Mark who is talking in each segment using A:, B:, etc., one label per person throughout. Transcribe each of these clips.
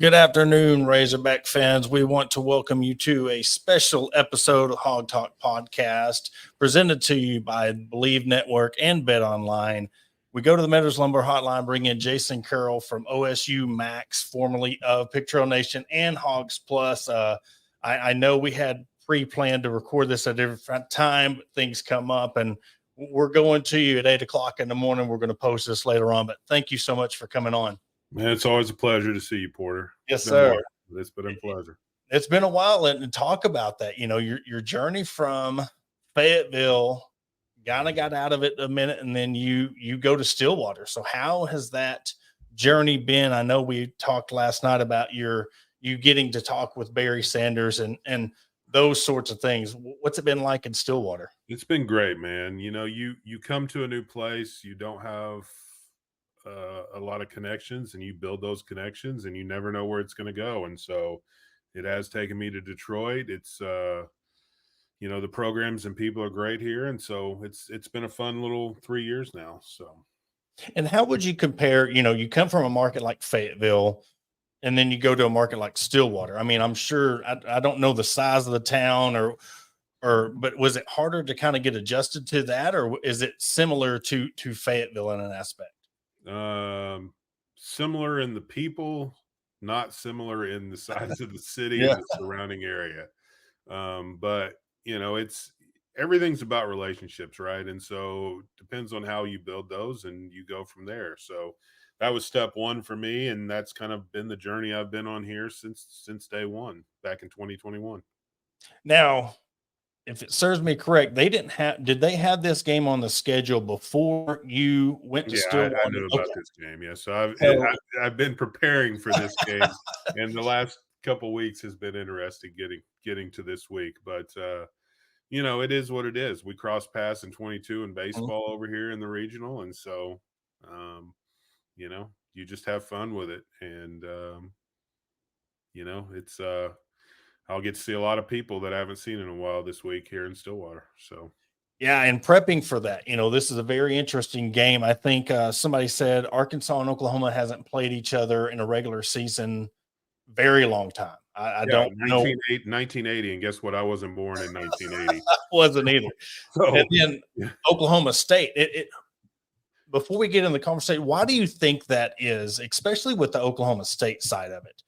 A: Good afternoon, Razorback fans. We want to welcome you to a special episode of Hog Talk Podcast presented to you by Believe Network and Bet Online. We go to the Meadows Lumber Hotline, bring in Jason Carroll from OSU Maxx, formerly of Pick Trail Nation and Hogs Plus. I know we had pre-planned to record this at a different time, but things come up, and we're going to you at 8 o'clock in the morning. We're going to post this later on, but thank you so much for coming on.
B: Man, it's always a pleasure to see you, Porter.
A: Yes, sir.
B: It's been a pleasure.
A: It's been a while, and talk about that. You know, your journey from Fayetteville, kind of got out of it a minute, and then you go to Stillwater. So how has that journey been? I know we talked last night about you getting to talk with Barry Sanders and those sorts of things. What's it been like in Stillwater?
B: It's been great, man. You know, you come to a new place, you don't have a lot of connections, and you build those connections, and you never know where it's going to go. And so it has taken me to Detroit. It's you know, the programs and people are great here, and so it's been a fun little 3 years now. So,
A: and how would you compare? You know, you come from a market like Fayetteville, and then you go to a market like Stillwater. I mean, I'm sure I don't know the size of the town but was it harder to kind of get adjusted to that, or is it similar to Fayetteville in an aspect?
B: Similar in the people, not similar in the size of the city
A: Yeah.
B: and the surrounding area. But you know, everything's about relationships, right? And so depends on how you build those, and you go from there. So that was step one for me, and that's kind of been the journey I've been on here since day one back in 2021.
A: Now, if it serves me correct, did they have this game on the schedule before you went to Stillwater?
B: I knew about this game. Yeah, so I've been preparing for this game, and the last couple weeks has been interesting getting to this week. But you know, it is what it is. We crossed paths in 22 in baseball over here in the regional, and so you know, you just have fun with it, and you know, it's I'll get to see a lot of people that I haven't seen in a while this week here in Stillwater. So,
A: yeah, and prepping for that, you know, this is a very interesting game. I think somebody said Arkansas and Oklahoma hasn't played each other in a regular season very long time. I don't know.
B: 1980, and guess what? I wasn't born in 1980.
A: I wasn't either.
B: So,
A: and then Oklahoma State. Before we get in the conversation, why do you think that is, especially with the Oklahoma State side of it?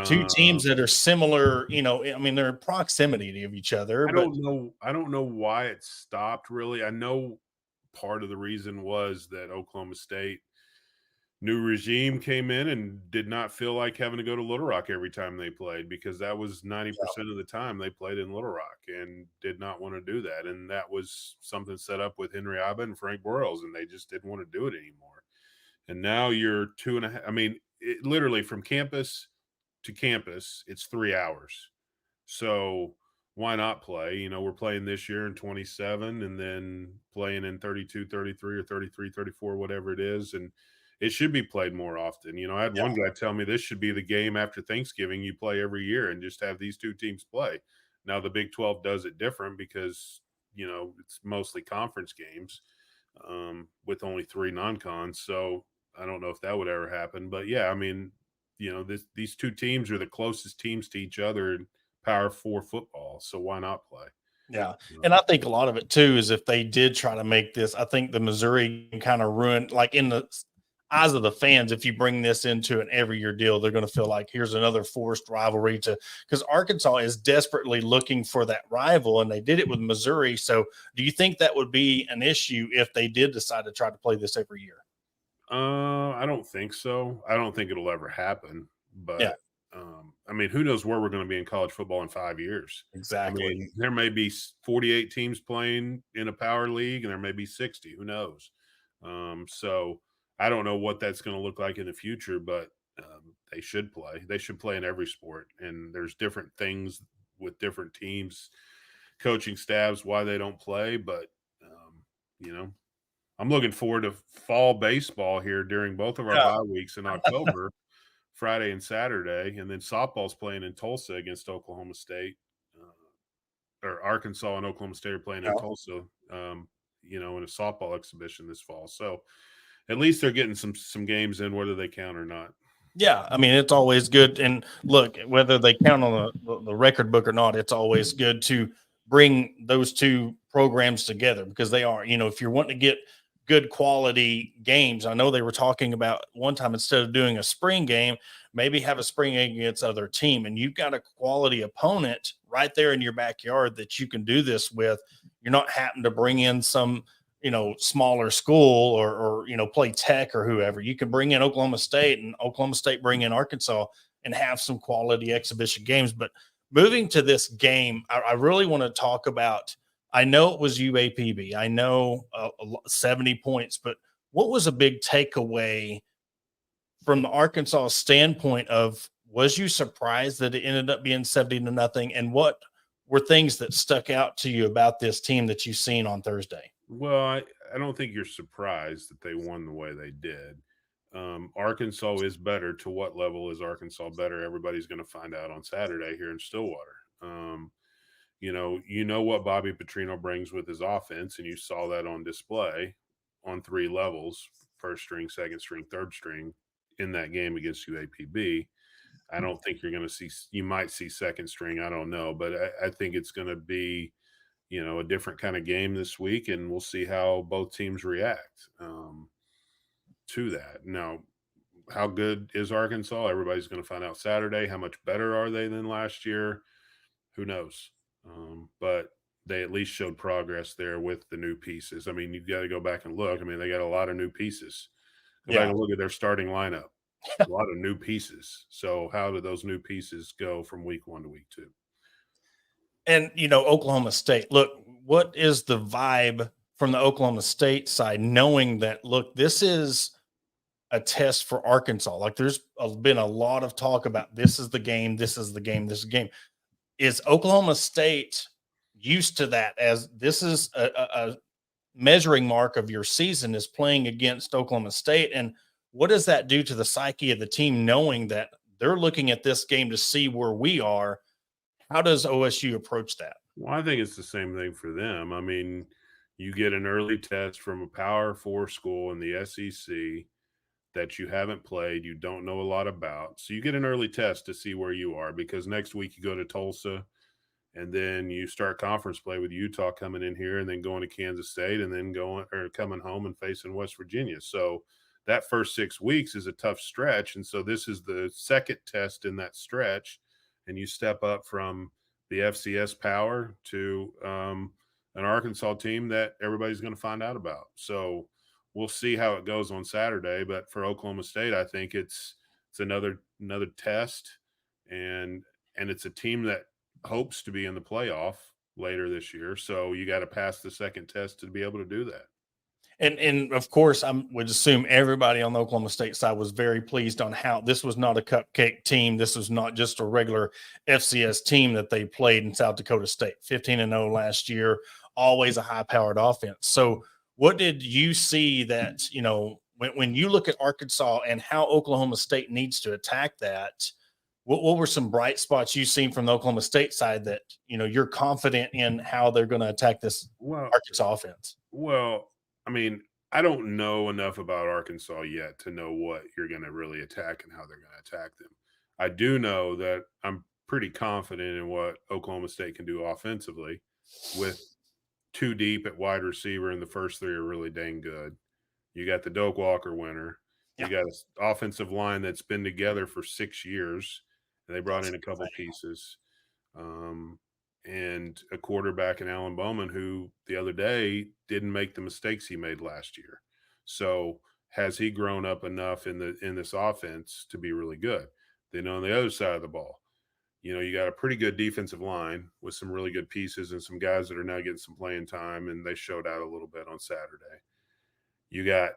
A: Two teams that are similar, you know, I mean, they're in proximity of each other.
B: I don't know why it stopped, really. I know part of the reason was that Oklahoma State new regime came in and did not feel like having to go to Little Rock every time they played, because that was 90% of the time they played in Little Rock, and did not want to do that. And that was something set up with Henry Abba and Frank Broyles, and they just didn't want to do it anymore. And now you're 2.5. I mean, literally from campus to campus, it's 3 hours. So why not play? You know, we're playing this year in 27, and then playing in 32, 33, or 33, 34, whatever it is. And it should be played more often. You know, I had one guy tell me this should be the game after Thanksgiving you play every year, and just have these two teams play. Now the Big 12 does it different because, you know, it's mostly conference games with only 3 non-cons. So I don't know if that would ever happen. But yeah, I mean, you know, these two teams are the closest teams to each other in Power 4 football. So why not play?
A: Yeah. And I think a lot of it too is if they did try to make this, I think the Missouri kind of ruined, like in the eyes of the fans, if you bring this into an every year deal, they're going to feel like here's another forced rivalry because Arkansas is desperately looking for that rival, and they did it with Missouri. So do you think that would be an issue if they did decide to try to play this every year?
B: I don't think so. I don't think it'll ever happen. But
A: yeah.
B: I mean, who knows where we're going to be in college football in 5 years?
A: Exactly.
B: I mean, there may be 48 teams playing in a power league, and there may be 60. Who knows? So I don't know what that's going to look like in the future, but they should play. They should play in every sport. And there's different things with different teams, coaching staffs, why they don't play. But, you know, I'm looking forward to fall baseball here during both of our bye weeks in October, Friday and Saturday. And then softball's playing in Tulsa against Oklahoma State. Or Arkansas and Oklahoma State are playing in Tulsa, you know, in a softball exhibition this fall. So at least they're getting some games in, whether they count or not.
A: Yeah, I mean, it's always good. And look, whether they count on the record book or not, it's always good to bring those two programs together because they are, if you're wanting to get good quality games, I know they were talking about one time instead of doing a spring game, maybe have a spring game against other team. And you've got a quality opponent right there in your backyard that you can do this with. You're not having to bring in some smaller school or play Tech or whoever. You can bring in Oklahoma State and Oklahoma State bring in Arkansas and have some quality exhibition games. But moving to this game, I really want to talk about. I know it was UAPB. I know 70 points, but what was a big takeaway from the Arkansas standpoint of was you surprised that it ended up being 70-0? And what were things that stuck out to you about this team that you've seen on Thursday?
B: Well, I don't think you're surprised that they won the way they did. Arkansas is better. To what level is Arkansas better? Everybody's going to find out on Saturday here in Stillwater. You know what Bobby Petrino brings with his offense, and you saw that on display on three levels: first string, second string, third string in that game against UAPB. I don't think you're going to see. You might see second string. I don't know, but I think it's going to be a different kind of game this week, and we'll see how both teams react to that. Now, how good is Arkansas? Everybody's going to find out Saturday. How much better are they than last year? Who knows? But they at least showed progress there with the new pieces. I mean, you've got to go back and look. I mean, they got a lot of new pieces. Go back
A: Yeah.
B: and look at their starting lineup. A lot of new pieces. So, how do those new pieces go from week 1 to week 2?
A: And Oklahoma State. Look, what is the vibe from the Oklahoma State side, knowing that look, this is a test for Arkansas. Like there's been a lot of talk about this is the game, this is the game, this is the game. Is Oklahoma State used to that as this is a measuring mark of your season is playing against Oklahoma State? And what does that do to the psyche of the team, knowing that they're looking at this game to see where we are? How does OSU approach that?
B: Well, I think it's the same thing for them. I mean, you get an early test from a Power 4 school in the SEC that you haven't played, you don't know a lot about. So you get an early test to see where you are, because next week you go to Tulsa and then you start conference play with Utah coming in here and then going to Kansas State and then coming home and facing West Virginia. So that first 6 weeks is a tough stretch. And so this is the second test in that stretch. And you step up from the FCS power to an Arkansas team that everybody's going to find out about. So we'll see how it goes on Saturday. But for Oklahoma State, I think it's another test, and it's a team that hopes to be in the playoff later this year. So you got to pass the second test to be able to do that.
A: And of course, I would assume everybody on the Oklahoma State side was very pleased on how this was not a cupcake team. This was not just a regular FCS team that they played in South Dakota State, 15-0 last year, always a high-powered offense. So what did you see that, when you look at Arkansas and how Oklahoma State needs to attack that, what were some bright spots you've seen from the Oklahoma State side that, you're confident in how they're going to attack this Arkansas offense?
B: Well, I mean, I don't know enough about Arkansas yet to know what you're going to really attack and how they're going to attack them. I do know that I'm pretty confident in what Oklahoma State can do offensively with two deep at wide receiver, and the first three are really dang good. You got the Doak Walker winner. You got an offensive line that's been together for 6 years, and they brought in a couple pieces. And a quarterback in Alan Bowman who the other day didn't make the mistakes he made last year. So has he grown up enough in this offense to be really good? Then on the other side of the ball, you got a pretty good defensive line with some really good pieces and some guys that are now getting some playing time, and they showed out a little bit on Saturday. You got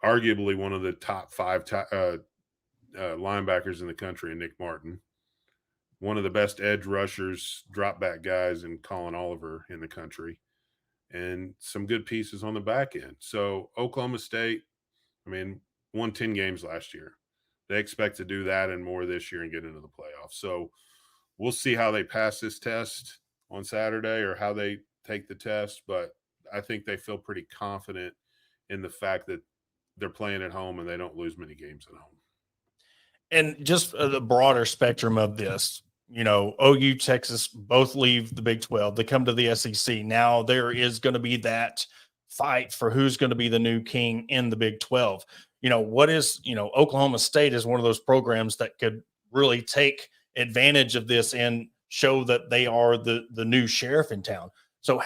B: arguably one of the top 5 linebackers in the country, Nick Martin. One of the best edge rushers, drop back guys in Colin Oliver in the country, and some good pieces on the back end. So Oklahoma State, I mean, won 10 games last year. They expect to do that and more this year and get into the playoffs. So we'll see how they pass this test on Saturday or how they take the test. But I think they feel pretty confident in the fact that they're playing at home and they don't lose many games at home.
A: And just the broader spectrum of this, OU, Texas both leave the Big 12. They come to the SEC. Now there is going to be that fight for who's going to be the new king in the Big 12. Oklahoma State is one of those programs that could really take advantage of this and show that they are the new sheriff in town. So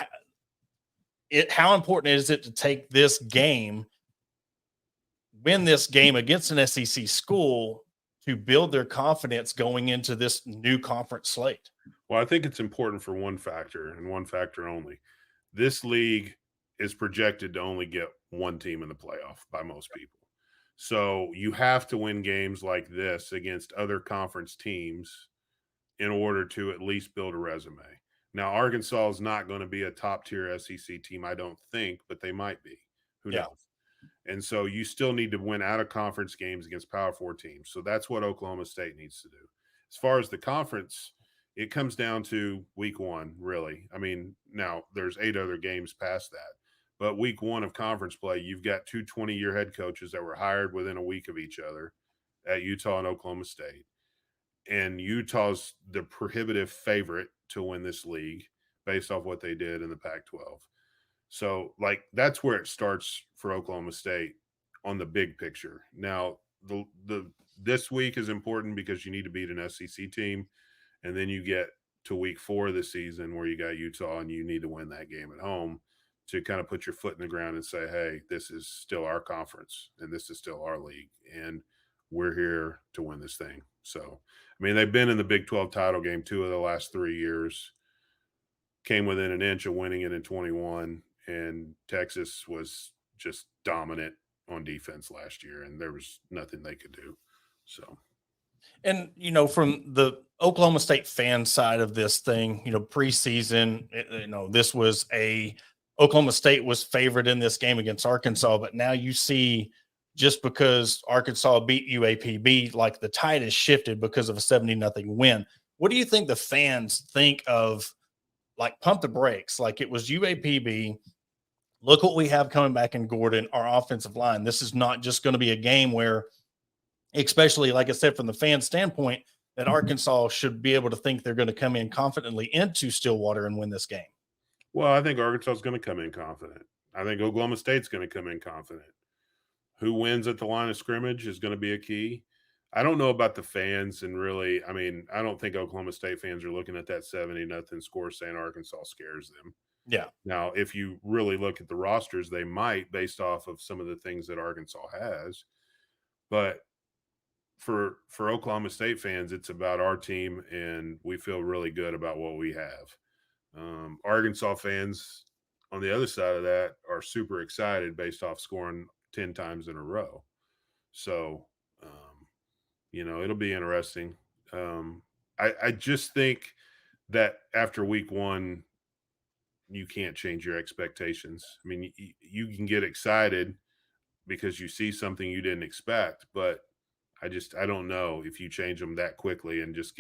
A: how important is it to take this game, win this game against an SEC school to build their confidence going into this new conference slate?
B: Well, I think it's important for one factor and one factor only. This league is projected to only get one team in the playoff by most people. So you have to win games like this against other conference teams in order to at least build a resume. Now, Arkansas is not going to be a top tier SEC team, I don't think, but they might be. Who knows? And so you still need to win out of conference games against Power 4 teams. So that's what Oklahoma State needs to do. As far as the conference, it comes down to week one, really. I mean, now there's 8 other games past that. But week one of conference play, you've got two 20-year head coaches that were hired within a week of each other at Utah and Oklahoma State. And Utah's the prohibitive favorite to win this league based off what they did in the Pac-12. So, that's where it starts for Oklahoma State on the big picture. Now, this week is important because you need to beat an SEC team, and then you get to week 4 of the season where you got Utah and you need to win that game at home to kind of put your foot in the ground and say, hey, this is still our conference and this is still our league, and we're here to win this thing. So, I mean, they've been in the Big 12 title game 2 of the last 3 years, came within an inch of winning it in 21, and Texas was just dominant on defense last year, and there was nothing they could do. So,
A: and from the Oklahoma State fan side of this thing, preseason, this was Oklahoma State was favored in this game against Arkansas, but now you see, just because Arkansas beat UAPB, like the tide has shifted because of a 70-0 win. What do you think the fans think of, pump the brakes? It was UAPB. Look what we have coming back in Gordon, our offensive line. This is not just going to be a game where, especially, like I said, from the fan standpoint, that Arkansas should be able to think they're going to come in confidently into Stillwater and win this game.
B: Well, I think Arkansas is going to come in confident. I think Oklahoma State's going to come in confident. Who wins at the line of scrimmage is going to be a key. I don't know about the fans, and really, I mean, I don't think Oklahoma State fans are looking at that 70-0 score saying Arkansas scares them.
A: Yeah.
B: Now, if you really look at the rosters, they might, based off of some of the things that Arkansas has. But for Oklahoma State fans, it's about our team, and we feel really good about what we have. Arkansas fans, on the other side of that, are super excited based off scoring 10 times in a row. So, it'll be interesting. I just think that after week 1, you can't change your expectations. I mean, you can get excited because you see something you didn't expect, but I don't know if you change them that quickly and just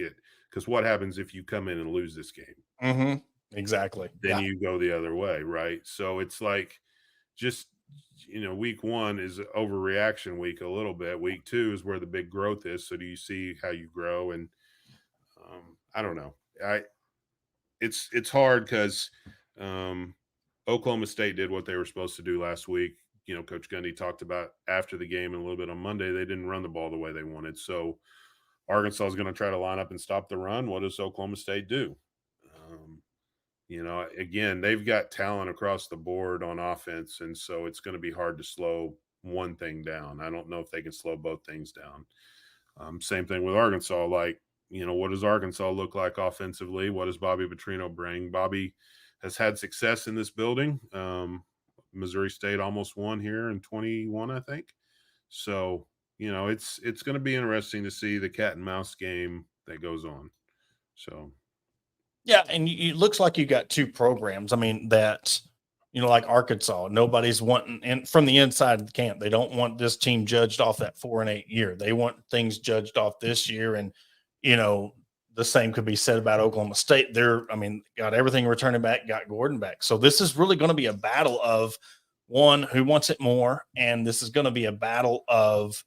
B: because what happens if you come in and lose this game?
A: Mm-hmm. Exactly.
B: Then you go the other way, right? So it's just, week 1 is overreaction week a little bit. Week 2 is where the big growth is. So do you see how you grow? And I don't know. It's hard because Oklahoma State did what they were supposed to do last week. Coach Gundy talked about after the game and a little bit on Monday, they didn't run the ball the way they wanted. So Arkansas is going to try to line up and stop the run. What does Oklahoma State do? Again, they've got talent across the board on offense, and so it's going to be hard to slow one thing down. I don't know if they can slow both things down. Same thing with Arkansas. What does Arkansas look like offensively? What does Bobby Petrino bring? Bobby has had success in this building. Missouri State almost won here in 21, I think. So, it's going to be interesting to see the cat and mouse game that goes on. So,
A: yeah, and it looks like you got 2 programs. I mean, that, like Arkansas, nobody's wanting, and from the inside of the camp, they don't want this team judged off that 4-8 year. They want things judged off this year. And, the same could be said about Oklahoma State. Got everything returning back, got Gordon back. So this is really going to be a battle of, one, who wants it more, and this is going to be a battle of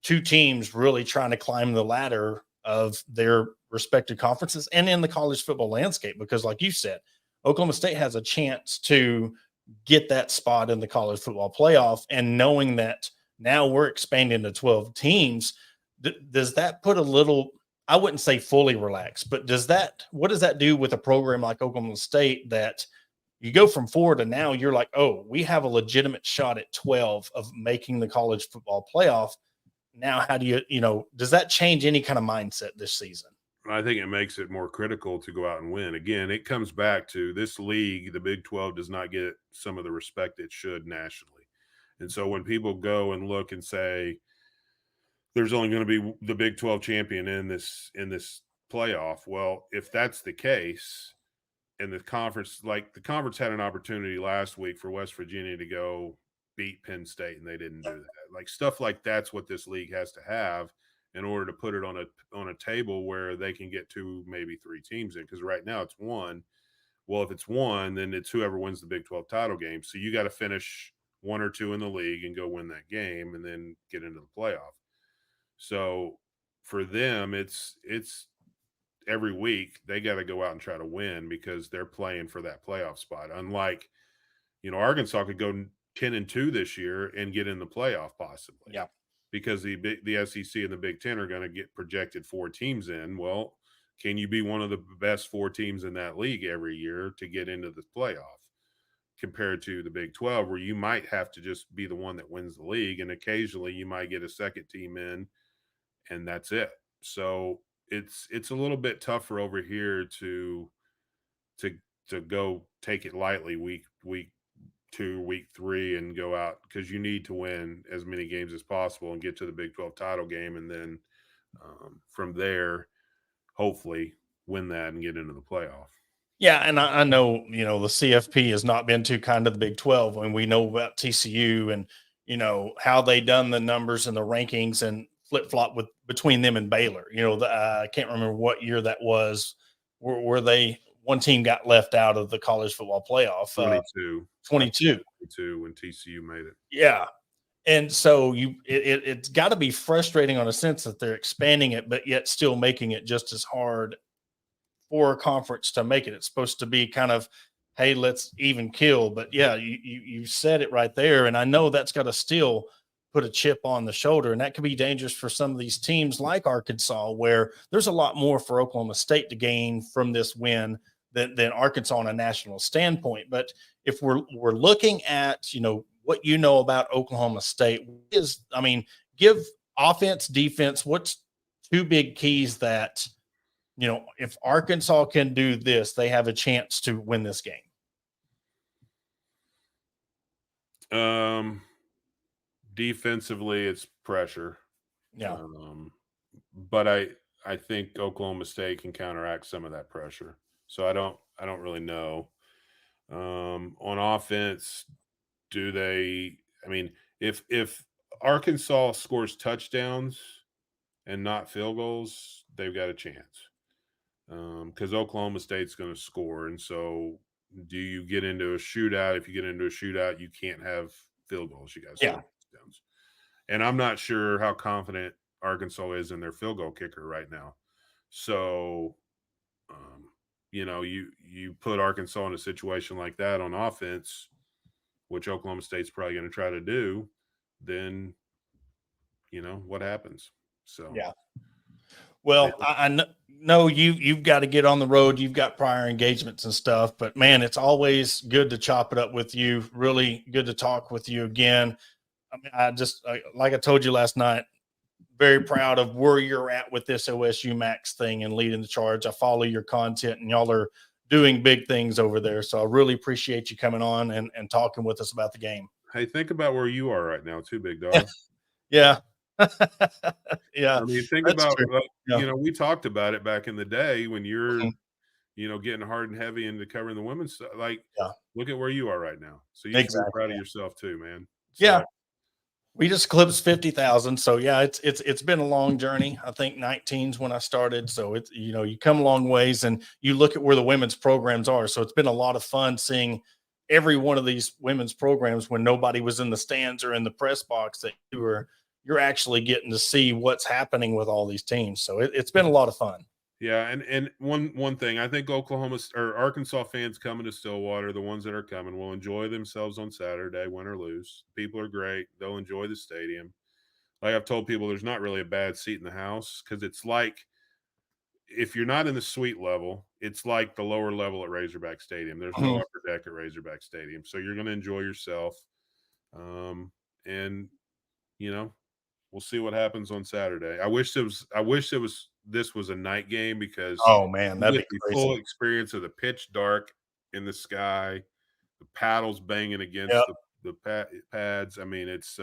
A: two teams really trying to climb the ladder of their respective conferences and in the college football landscape. Because, like you said, Oklahoma State has a chance to get that spot in the college football playoff. And knowing that now we're expanding to 12 teams, does that put a little, I wouldn't say fully relaxed, but what does that do with a program like Oklahoma State that you go from 4 to now you're like, oh, we have a legitimate shot at 12 of making the college football playoff. Now, how do does that change any kind of mindset this season?
B: I think it makes it more critical to go out and win. Again, it comes back to this league. The Big 12 does not get some of the respect it should nationally. And so when people go and look and say there's only going to be the Big 12 champion in this playoff, well, if that's the case, and the conference had an opportunity last week for West Virginia to go beat Penn State, and they didn't do that. Like, stuff like that's what this league has to have in order to put it on a table where they can get 2, maybe 3 teams in. Because right now it's 1. Well, if it's 1, then it's whoever wins the Big 12 title game. So you got to finish 1 or 2 in the league and go win that game and then get into the playoff. So for them, it's every week they got to go out and try to win because they're playing for that playoff spot. Unlike, Arkansas could go 10-2 this year and get in the playoff possibly.
A: Yeah.
B: Because the SEC and the Big Ten are going to get projected 4 teams in. Well, can you be one of the best 4 teams in that league every year to get into the playoff compared to the Big 12, where you might have to just be the one that wins the league, and occasionally you might get a second team in, and that's it. So it's a little bit tougher over here to go take it lightly week 2, week 3, and go out, because you need to win as many games as possible and get to the Big 12 title game, and then from there, hopefully win that and get into the playoff.
A: Yeah, and I know, the CFP has not been too kind to the Big 12 when we know about TCU and, how they done the numbers and the rankings and flip-flop between them and Baylor. I can't remember what year that was where one team got left out of the college football playoff.
B: 22 when TCU made it.
A: Yeah. And so it's got to be frustrating on a sense that they're expanding it, but yet still making it just as hard for a conference to make it. It's supposed to be kind of, hey, let's even kill. But yeah, you said it right there. And I know that's got to still put a chip on the shoulder, and that could be dangerous for some of these teams like Arkansas, where there's a lot more for Oklahoma State to gain from this win than Arkansas on a national standpoint. But if we're looking at, what about Oklahoma State give offense, defense, what's 2 big keys that, if Arkansas can do this, they have a chance to win this game?
B: Defensively, it's pressure.
A: Yeah.
B: But I think Oklahoma State can counteract some of that pressure. So I don't really know. On offense, do they? If Arkansas scores touchdowns and not field goals, they've got a chance. Because Oklahoma State's going to score, and so do you get into a shootout? If you get into a shootout, you can't have field goals. You guys, touchdowns. And I'm not sure how confident Arkansas is in their field goal kicker right now. So, you put Arkansas in a situation like that on offense, which Oklahoma State's probably going to try to do, then, what happens? So,
A: yeah. Well, I know you've got to get on the road. You've got prior engagements and stuff, but man, it's always good to chop it up with you. Really good to talk with you again. Like I told you last night, very proud of where you're at with this OSU Maxx thing and leading the charge. I follow your content, and y'all are doing big things over there. So I really appreciate you coming on and talking with us about the game.
B: Hey, think about where you are right now too, big dog.
A: Yeah. Yeah.
B: Think about, we talked about it back in the day when you're, getting hard and heavy into covering the women's stuff. Look at where you are right now. So you should be proud of yourself too, man. So,
A: yeah. We just eclipsed 50,000. So yeah, it's been a long journey. I think 19's when I started. So it's, you come a long ways, and you look at where the women's programs are. So it's been a lot of fun seeing every one of these women's programs when nobody was in the stands or in the press box, that you were, you're actually getting to see what's happening with all these teams. So it's been a lot of fun.
B: Yeah, and one thing, I think Oklahoma or Arkansas fans coming to Stillwater, the ones that are coming, will enjoy themselves on Saturday, win or lose. People are great; they'll enjoy the stadium. Like I've told people, there's not really a bad seat in the house because it's like if you're not in the suite level, it's like the lower level at Razorback Stadium. There's no
A: Mhm.
B: upper deck at Razorback Stadium, so you're going to enjoy yourself. And you know, we'll see what happens on Saturday. I wish it was. I wish it was. This was a night game because
A: Oh man,
B: you
A: that'd
B: get
A: be
B: the
A: crazy.
B: full experience of the pitch dark in the sky, the paddles banging
A: Yep.
B: against the pads. I mean, it's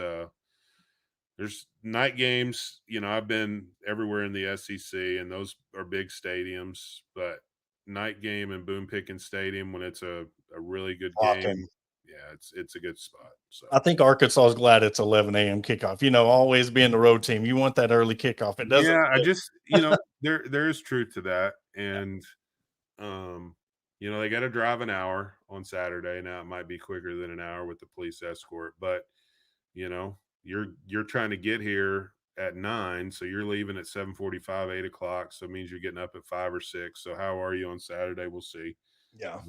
B: there's night games. You know, I've been everywhere in the SEC, and those are big stadiums. But night game in Boone Pickens Stadium when it's a really good
A: Rocking.
B: game, yeah, it's a good spot. So
A: I think Arkansas is glad it's 11 a.m. kickoff. Always being the road team, you want that early kickoff. It doesn't.
B: yeah, I just there is truth to that, and um, they got to drive an hour on Saturday. Now it might be quicker than an hour with the police escort, but you're trying to get here at 9, so you're leaving at 7:45, 8 o'clock. So it means you're getting up at 5 or 6. So how are you on Saturday? We'll see.
A: Yeah.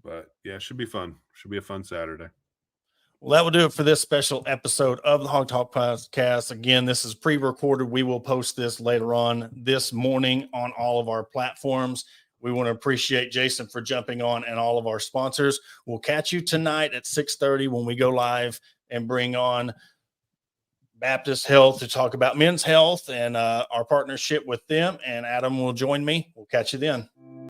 B: But yeah, it should be fun. Should be a fun Saturday.
A: Well, that will do it for this special episode of the Hog Talk Podcast. Again, this is pre-recorded. We will post this later on this morning on all of our platforms. We want to appreciate Jason for jumping on and all of our sponsors. We'll catch you tonight at 6:30 when we go live and bring on Baptist Health to talk about men's health and our partnership with them. And Adam will join me. We'll catch you then.